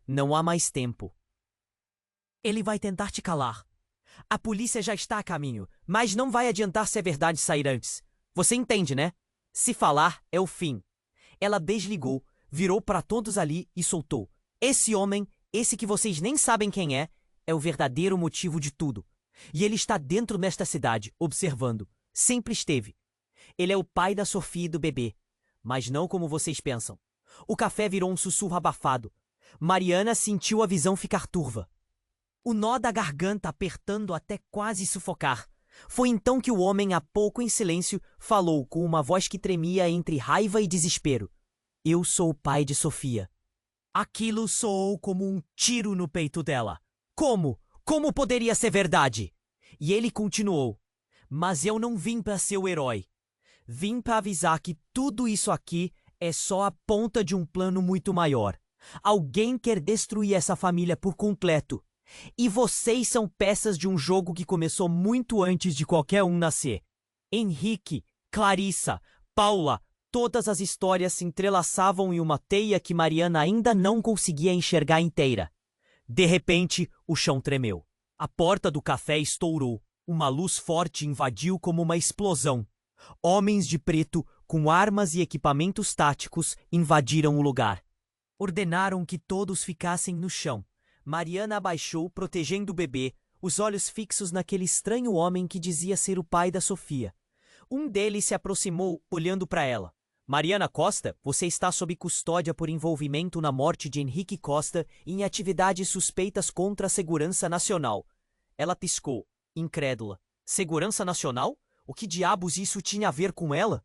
Não há mais tempo. Ele vai tentar te calar. A polícia já está a caminho, mas não vai adiantar se é verdade sair antes. Você entende, né? Se falar, é o fim. Ela desligou, virou para todos ali e soltou. Esse homem, esse que vocês nem sabem quem é o verdadeiro motivo de tudo. E ele está dentro desta cidade, observando. Sempre esteve. Ele é o pai da Sofia e do bebê. Mas não como vocês pensam. O café virou um sussurro abafado. Mariana sentiu a visão ficar turva. O nó da garganta apertando até quase sufocar. Foi então que o homem, há pouco em silêncio, falou com uma voz que tremia entre raiva e desespero. Eu sou o pai de Sofia. Aquilo soou como um tiro no peito dela. Como? Como poderia ser verdade? E ele continuou. Mas eu não vim para ser o herói. Vim para avisar que tudo isso aqui é só a ponta de um plano muito maior. Alguém quer destruir essa família por completo. E vocês são peças de um jogo que começou muito antes de qualquer um nascer. Henrique, Clarissa, Paula, todas as histórias se entrelaçavam em uma teia que Mariana ainda não conseguia enxergar inteira. De repente, o chão tremeu. A porta do café estourou. Uma luz forte invadiu como uma explosão. Homens de preto, com armas e equipamentos táticos, invadiram o lugar. Ordenaram que todos ficassem no chão. Mariana abaixou, protegendo o bebê, os olhos fixos naquele estranho homem que dizia ser o pai da Sofia. Um deles se aproximou, olhando para ela. Mariana Costa, você está sob custódia por envolvimento na morte de Henrique Costa e em atividades suspeitas contra a segurança nacional. Ela piscou, incrédula. Segurança nacional? O que diabos isso tinha a ver com ela?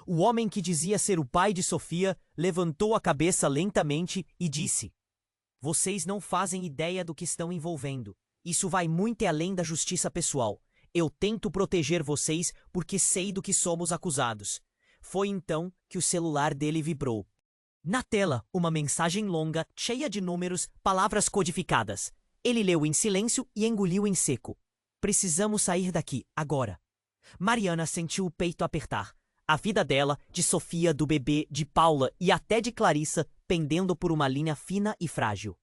O homem que dizia ser o pai de Sofia levantou a cabeça lentamente e disse: Vocês não fazem ideia do que estão envolvendo. Isso vai muito além da justiça pessoal. Eu tento proteger vocês porque sei do que somos acusados. Foi então que o celular dele vibrou. Na tela, uma mensagem longa, cheia de números, palavras codificadas. Ele leu em silêncio e engoliu em seco. Precisamos sair daqui, agora. Mariana sentiu o peito apertar. A vida dela, de Sofia, do bebê, de Paula e até de Clarissa, pendendo por uma linha fina e frágil.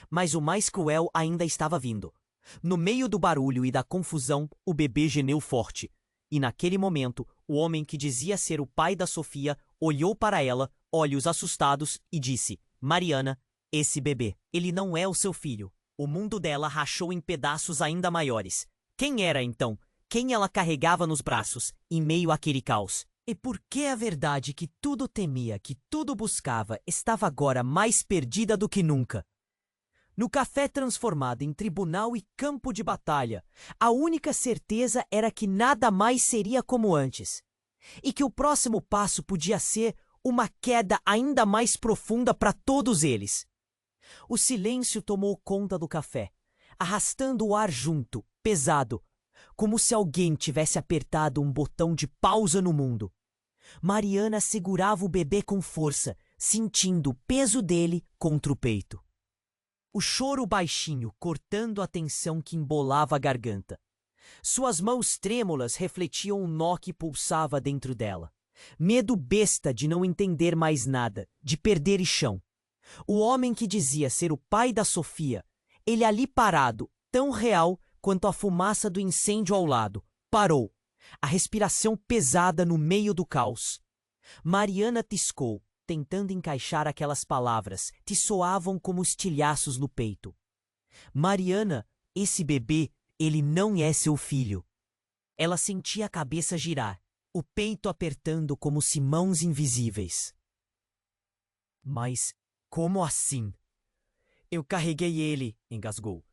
Mas o mais cruel ainda estava vindo. No meio do barulho e da confusão, o bebê gemeu forte. E naquele momento, o homem que dizia ser o pai da Sofia olhou para ela, olhos assustados, e disse: Mariana, esse bebê, ele não é o seu filho. O mundo dela rachou em pedaços ainda maiores. Quem era então? Quem ela carregava nos braços, em meio àquele caos? E por que a verdade que tudo temia, que tudo buscava, estava agora mais perdida do que nunca? No café transformado em tribunal e campo de batalha, a única certeza era que nada mais seria como antes. E que o próximo passo podia ser uma queda ainda mais profunda para todos eles. O silêncio tomou conta do café, arrastando o ar junto, pesado, como se alguém tivesse apertado um botão de pausa no mundo. Mariana segurava o bebê com força, sentindo o peso dele contra o peito. O choro baixinho cortando a tensão que embolava a garganta. Suas mãos trêmulas refletiam o nó que pulsava dentro dela. Medo besta de não entender mais nada, de perder chão. O homem que dizia ser o pai da Sofia, ele ali parado, tão real quanto a fumaça do incêndio ao lado, parou, a respiração pesada no meio do caos. Mariana tiscou, tentando encaixar aquelas palavras que soavam como estilhaços no peito. Mariana, esse bebê, ele não é seu filho. Ela sentia a cabeça girar, o peito apertando como se mãos invisíveis. Mas como assim? Eu carreguei ele, engasgou,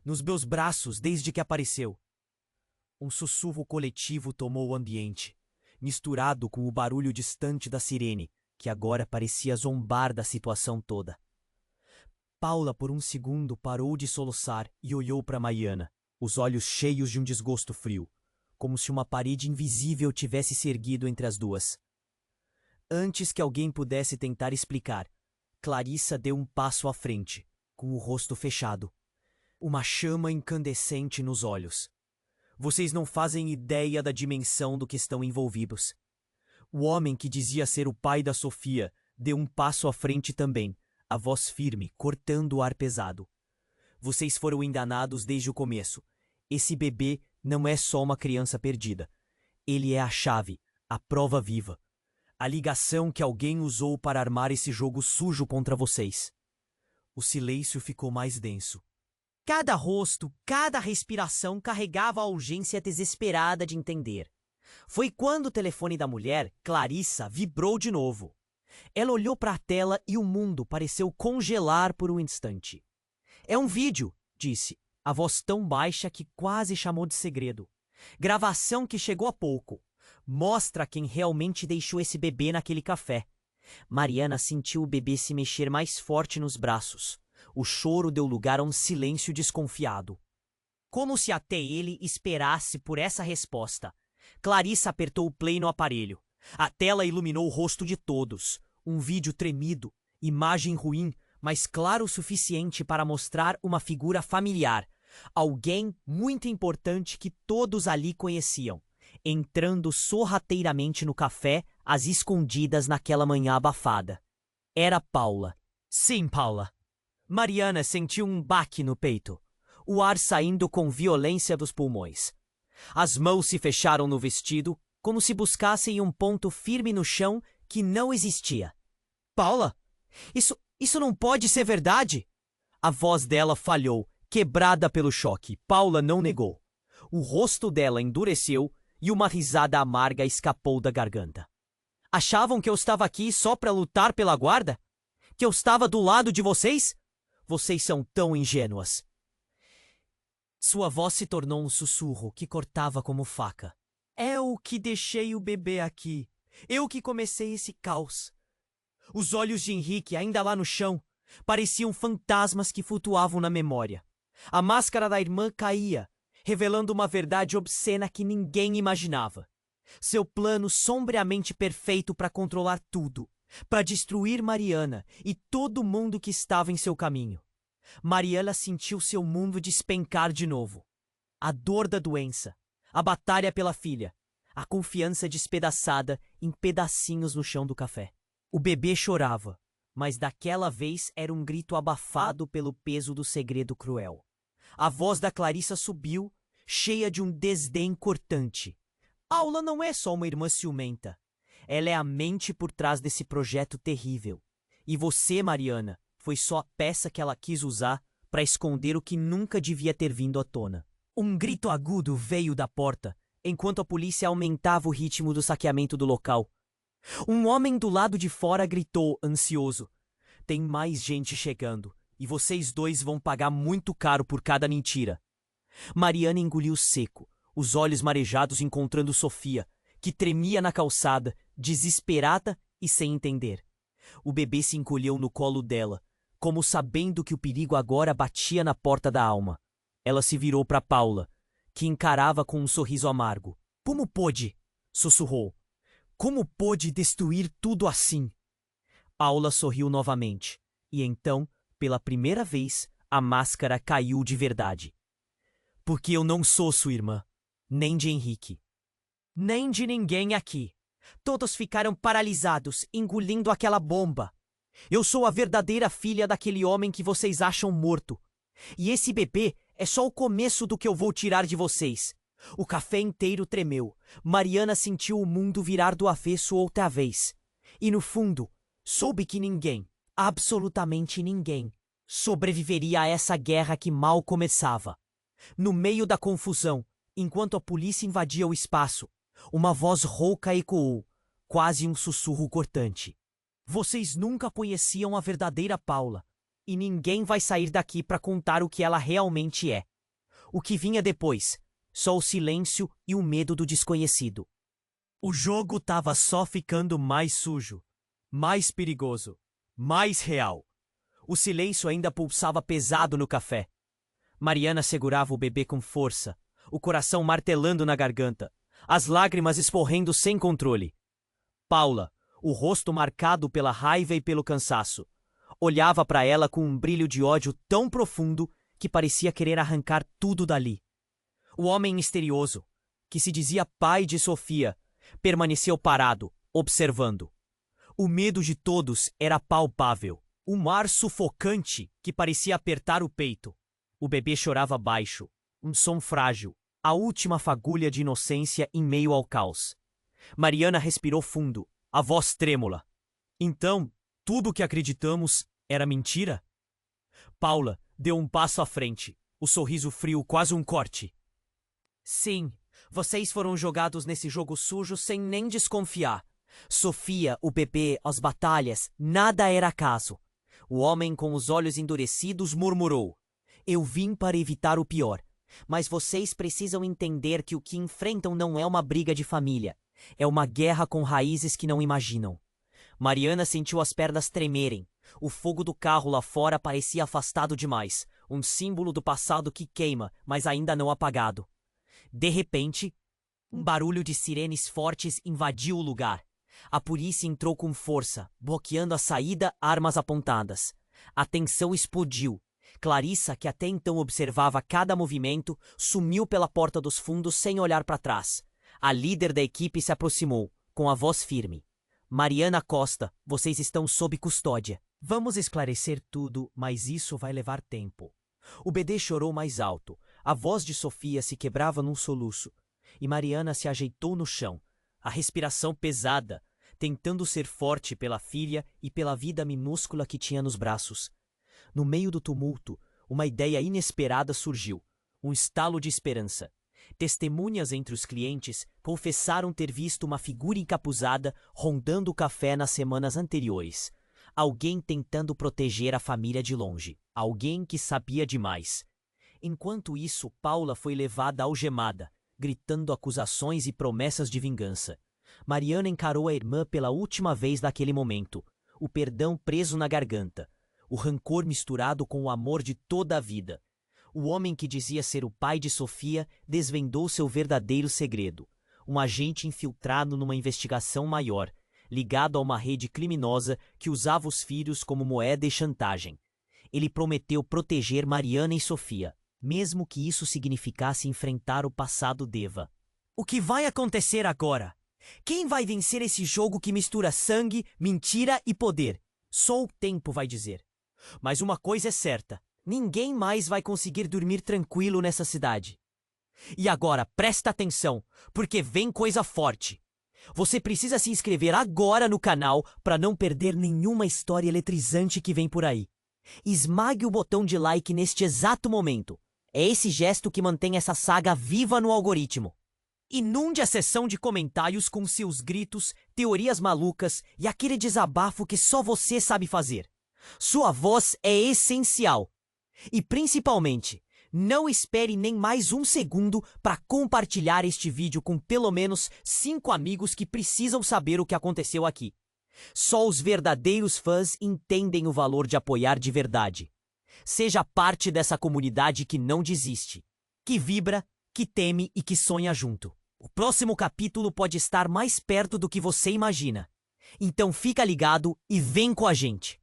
nos meus braços desde que apareceu. Um sussurro coletivo tomou o ambiente, misturado com o barulho distante da sirene, que agora parecia zombar da situação toda. Paula, por um segundo, parou de soluçar e olhou para Mariana, os olhos cheios de um desgosto frio, como se uma parede invisível tivesse se erguido entre as duas. Antes que alguém pudesse tentar explicar, Clarissa deu um passo à frente, com o rosto fechado, uma chama incandescente nos olhos. Vocês não fazem ideia da dimensão do que estão envolvidos. O homem que dizia ser o pai da Sofia deu um passo à frente também, a voz firme, cortando o ar pesado. Vocês foram enganados desde o começo. Esse bebê não é só uma criança perdida. Ele é a chave, a prova viva. A ligação que alguém usou para armar esse jogo sujo contra vocês. O silêncio ficou mais denso. Cada rosto, cada respiração carregava a urgência desesperada de entender. Foi quando o telefone da mulher, Clarissa, vibrou de novo. Ela olhou para a tela e o mundo pareceu congelar por um instante. É um vídeo, disse, a voz tão baixa que quase chamou de segredo. Gravação que chegou há pouco. Mostra quem realmente deixou esse bebê naquele café. Mariana sentiu o bebê se mexer mais forte nos braços. O choro deu lugar a um silêncio desconfiado. Como se até ele esperasse por essa resposta. Clarissa apertou o play no aparelho. A tela iluminou o rosto de todos. Um vídeo tremido, imagem ruim, mas claro o suficiente para mostrar uma figura familiar. Alguém muito importante que todos ali conheciam, entrando sorrateiramente no café, às escondidas naquela manhã abafada. Era Paula. Sim, Paula. Mariana sentiu um baque no peito, o ar saindo com violência dos pulmões. As mãos se fecharam no vestido, como se buscassem um ponto firme no chão que não existia. Paula, isso não pode ser verdade! A voz dela falhou, quebrada pelo choque. Paula não negou. O rosto dela endureceu e uma risada amarga escapou da garganta. Achavam que eu estava aqui só para lutar pela guarda? Que eu estava do lado de vocês? Vocês são tão ingênuas. Sua voz se tornou um sussurro que cortava como faca. Eu que deixei o bebê aqui. Eu que comecei esse caos. Os olhos de Henrique, ainda lá no chão, pareciam fantasmas que flutuavam na memória. A máscara da irmã caía, revelando uma verdade obscena que ninguém imaginava. Seu plano sombriamente perfeito para controlar tudo, para destruir Mariana e todo mundo que estava em seu caminho. Mariana sentiu seu mundo despencar de novo. A dor da doença, a batalha pela filha, a confiança despedaçada em pedacinhos no chão do café. O bebê chorava, mas daquela vez era um grito abafado pelo peso do segredo cruel. A voz da Clarissa subiu, cheia de um desdém cortante. Paula não é só uma irmã ciumenta. Ela é a mente por trás desse projeto terrível. E você, Mariana, foi só a peça que ela quis usar para esconder o que nunca devia ter vindo à tona. Um grito agudo veio da porta, enquanto a polícia aumentava o ritmo do saqueamento do local. Um homem do lado de fora gritou, ansioso. Tem mais gente chegando, e vocês dois vão pagar muito caro por cada mentira. Mariana engoliu seco, os olhos marejados encontrando Sofia, que tremia na calçada, desesperada e sem entender. O bebê se encolheu no colo dela, como sabendo que o perigo agora batia na porta da alma. Ela se virou para Paula, que encarava com um sorriso amargo. Como pôde? Sussurrou. Como pôde destruir tudo assim? Paula sorriu novamente, e então, pela primeira vez, a máscara caiu de verdade. Porque eu não sou sua irmã, nem de Henrique, nem de ninguém aqui. Todos ficaram paralisados, engolindo aquela bomba. Eu sou a verdadeira filha daquele homem que vocês acham morto. E esse bebê é só o começo do que eu vou tirar de vocês. O café inteiro tremeu. Mariana sentiu o mundo virar do avesso outra vez. E no fundo, soube que ninguém, absolutamente ninguém, sobreviveria a essa guerra que mal começava. No meio da confusão, enquanto a polícia invadia o espaço, uma voz rouca ecoou, quase um sussurro cortante. Vocês nunca conheciam a verdadeira Paula, e ninguém vai sair daqui para contar o que ela realmente é. O que vinha depois, só o silêncio e o medo do desconhecido. O jogo estava só ficando mais sujo, mais perigoso, mais real. O silêncio ainda pulsava pesado no café. Mariana segurava o bebê com força, o coração martelando na garganta, as lágrimas escorrendo sem controle. Paula, o rosto marcado pela raiva e pelo cansaço, olhava para ela com um brilho de ódio tão profundo que parecia querer arrancar tudo dali. O homem misterioso, que se dizia pai de Sofia, permaneceu parado, observando. O medo de todos era palpável. Um ar sufocante que parecia apertar o peito. O bebê chorava baixo, um som frágil, a última fagulha de inocência em meio ao caos. Mariana respirou fundo, a voz trêmula. Então, tudo o que acreditamos era mentira? Paula deu um passo à frente, o sorriso frio quase um corte. Sim, vocês foram jogados nesse jogo sujo sem nem desconfiar. Sofia, o bebê, as batalhas, nada era acaso. O homem com os olhos endurecidos murmurou. Eu vim para evitar o pior, mas vocês precisam entender que o que enfrentam não é uma briga de família. É uma guerra com raízes que não imaginam. Mariana sentiu as pernas tremerem. O fogo do carro lá fora parecia afastado demais, um símbolo do passado que queima, mas ainda não apagado. De repente, um barulho de sirenes fortes invadiu o lugar. A polícia entrou com força, bloqueando a saída, armas apontadas. A tensão explodiu. Clarissa, que até então observava cada movimento, sumiu pela porta dos fundos sem olhar para trás. A líder da equipe se aproximou, com a voz firme. Mariana Costa, vocês estão sob custódia. Vamos esclarecer tudo, mas isso vai levar tempo. O bebê chorou mais alto. A voz de Sofia se quebrava num soluço. E Mariana se ajeitou no chão, a respiração pesada, tentando ser forte pela filha e pela vida minúscula que tinha nos braços. No meio do tumulto, uma ideia inesperada surgiu, um estalo de esperança. Testemunhas entre os clientes confessaram ter visto uma figura encapuzada rondando o café nas semanas anteriores. Alguém tentando proteger a família de longe. Alguém que sabia demais. Enquanto isso, Paula foi levada algemada, gritando acusações e promessas de vingança. Mariana encarou a irmã pela última vez naquele momento, o perdão preso na garganta, o rancor misturado com o amor de toda a vida. O homem que dizia ser o pai de Sofia desvendou seu verdadeiro segredo, um agente infiltrado numa investigação maior, ligado a uma rede criminosa que usava os filhos como moeda e chantagem. Ele prometeu proteger Mariana e Sofia, mesmo que isso significasse enfrentar o passado Deva. O que vai acontecer agora? Quem vai vencer esse jogo que mistura sangue, mentira e poder? Só o tempo vai dizer. Mas uma coisa é certa, ninguém mais vai conseguir dormir tranquilo nessa cidade. E agora, presta atenção, porque vem coisa forte. Você precisa se inscrever agora no canal para não perder nenhuma história eletrizante que vem por aí. Esmague o botão de like neste exato momento. É esse gesto que mantém essa saga viva no algoritmo. Inunde a seção de comentários com seus gritos, teorias malucas e aquele desabafo que só você sabe fazer. Sua voz é essencial. E principalmente, não espere nem mais um segundo para compartilhar este vídeo com pelo menos 5 amigos que precisam saber o que aconteceu aqui. Só os verdadeiros fãs entendem o valor de apoiar de verdade. Seja parte dessa comunidade que não desiste, que vibra, que teme e que sonha junto. O próximo capítulo pode estar mais perto do que você imagina. Então fica ligado e vem com a gente.